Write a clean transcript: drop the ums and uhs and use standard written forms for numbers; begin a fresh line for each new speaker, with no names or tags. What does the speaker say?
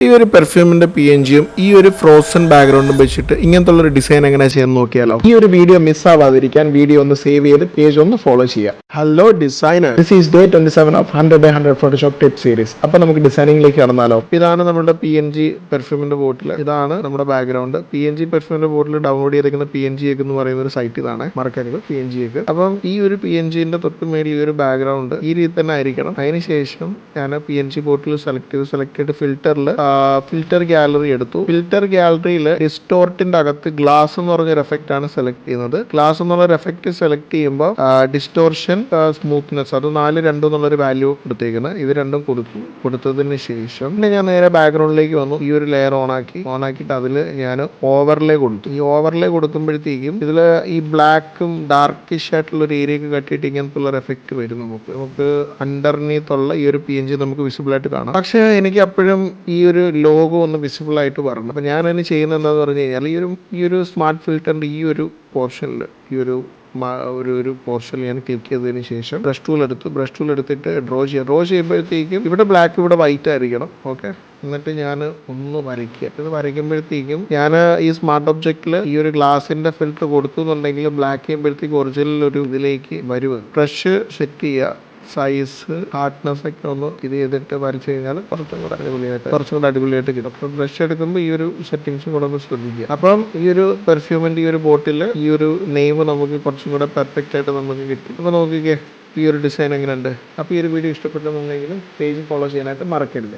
ഈ ഒരു പെർഫ്യൂമിന്റെ PNGയും ഈ ഒരു ഫ്രോസൺ ബാക്ക്ഗ്രൗണ്ടും വെച്ചിട്ട് ഇങ്ങനത്തെ ഒരു ഡിസൈൻ എങ്ങനെ ചെയ്യാൻ നോക്കിയാലോ. ഈ ഒരു വീഡിയോ മിസ് ആവാതിരിക്കാൻ വീഡിയോ ഒന്ന് സേവ് ചെയ്ത് പേജ് ഒന്ന് ഫോളോ ചെയ്യാം. Hello designer, this is day 27 of 100/100 Photoshop tip series. അപ്പൊ നമുക്ക് ഡിസൈനിങ്ങിലേക്ക് കടന്നാലോ. ഇതാണ് നമ്മുടെ PNG പെർഫ്യൂമിന്റെ ബോട്ടിൽ. ഇതാണ് നമ്മുടെ ബാക്ക്ഗ്രൗണ്ട്. PNG പെർഫ്യൂമിന്റെ ബോട്ടിൽ ഡൗൺലോഡ് ചെയ്തിരിക്കുന്ന PNG എന്ന് പറയുന്ന ഒരു സൈറ്റ് ഇതാണ്, മറക്കരുത് PNG. അപ്പം ഈ ഒരു PNGന്റെ തൊട്ട് മേളിൽ ഈ ഒരു ബാക്ക്ഗ്രൗണ്ട് ഈ രീതി തന്നെ ആയിരിക്കണം. അതിനുശേഷം ഞാൻ PNG ബോട്ടിൽ സെലക്ട് ചെയ്ത് ഫിൽറ്റർ ഗാലറി എടുത്തു. ഫിൽറ്റർ ഗാലറിയിൽ ഡിസ്റ്റോർട്ടിന്റെ അകത്ത് ഗ്ലാസ് എന്ന് പറഞ്ഞൊരു എഫക്റ്റ് ആണ് സെലക്ട് ചെയ്യുന്നത്. ഗ്ലാസ് എന്നുള്ളൊരു എഫക്റ്റ് സെലക്ട് ചെയ്യുമ്പോൾ ഡിസ്റ്റോർഷൻ, സ്മൂത്ത്നെസ്, അത് 4:2 എന്നുള്ളൊരു വാല്യൂ കൊടുത്തേക്കുന്നത്. ഇത് രണ്ടും കൊടുത്തതിന് ശേഷം പിന്നെ ഞാൻ നേരെ ബാക്ക്ഗ്രൗണ്ടിലേക്ക് വന്നു. ഈ ഒരു ലെയർ ഓണാക്കിയിട്ട് അതിൽ ഞാൻ ഓവർലേ കൊടുത്തു. ഈ ഓവർലേ കൊടുക്കുമ്പോഴത്തേക്കും ഇതിൽ ഈ ബ്ലാക്കും ഡാർക്കിഷ് ആയിട്ടുള്ള ഒരു ഏരിയക്ക് കട്ടിയിട്ട് ഇങ്ങനത്തെ ഉള്ള എഫക്റ്റ് വരും. നമുക്ക് അണ്ടർനീത്തുള്ള ഈ ഒരു PNG നമുക്ക് വിസിബിൾ ആയിട്ട് കാണാം. പക്ഷേ എനിക്ക് അപ്പോഴും ഈ ഒരു ലോഗോ ഒന്ന് വിസിബിൾ ആയിട്ട് പറഞ്ഞു. അപ്പോൾ ഞാൻ അതിന് ചെയ്യുന്നത് എന്താണെന്ന് പറഞ്ഞു കഴിഞ്ഞാൽ ഈ ഒരു സ്മാർട്ട് ഫിൽറ്ററിൻ്റെ ഈ ഒരു പോർഷനിൽ ഒരു പോർഷനിൽ ഞാൻ ക്ലിക്ക് ചെയ്തതിന് ശേഷം ബ്രഷ് ടൂൾ എടുത്തിട്ട് ഡ്രോ ചെയ്യുമ്പോഴത്തേക്കും ഇവിടെ ബ്ലാക്ക് ഇവിടെ വൈറ്റ് ആയിരിക്കണം. ഓക്കെ, എന്നിട്ട് ഞാൻ ഒന്ന് വരയ്ക്കുക. ഇത് വരയ്ക്കുമ്പോഴത്തേക്കും ഞാൻ ഈ സ്മാർട്ട് ഒബ്ജക്റ്റിൽ ഈ ഒരു ഗ്ലാസിന്റെ ഫിൽറ്റർ കൊടുത്തു എന്നുണ്ടെങ്കിൽ ബ്ലാക്ക് ചെയ്യുമ്പോഴത്തേക്കും ഒറിജിനൽ ഒരു ഇതിലേക്ക് വരുക. ബ്രഷ് സെറ്റ് ചെയ്യുക, സൈസ്, ഹാർഡ്നെസ് ഒക്കെ ഒന്ന് ഇത് ചെയ്തിട്ട് വരച്ച് കഴിഞ്ഞാൽ കുറച്ചും കൂടെ അടിപൊളിയായിട്ട് കിട്ടും. അപ്പം ബ്രഷ് എടുക്കുമ്പോൾ ഈ ഒരു സെറ്റിങ്സും കൂടെ ഒന്ന് ശ്രദ്ധിക്കുക. അപ്പം ഈ ഒരു പെർഫ്യൂമിന്റെ ഈ ഒരു ബോട്ടിൽ ഈ ഒരു നെയിം നമുക്ക് കുറച്ചും കൂടെ പെർഫെക്റ്റ് ആയിട്ട് നമുക്ക് കിട്ടും. അപ്പോൾ നോക്കിക്കേ ഈ ഒരു ഡിസൈൻ എങ്ങനെയുണ്ട്. അപ്പോൾ ഈ ഒരു വീഡിയോ ഇഷ്ടപ്പെട്ടെന്നുണ്ടെങ്കിൽ പേജ് ഫോളോ ചെയ്യാനായിട്ട് മറക്കരുത്.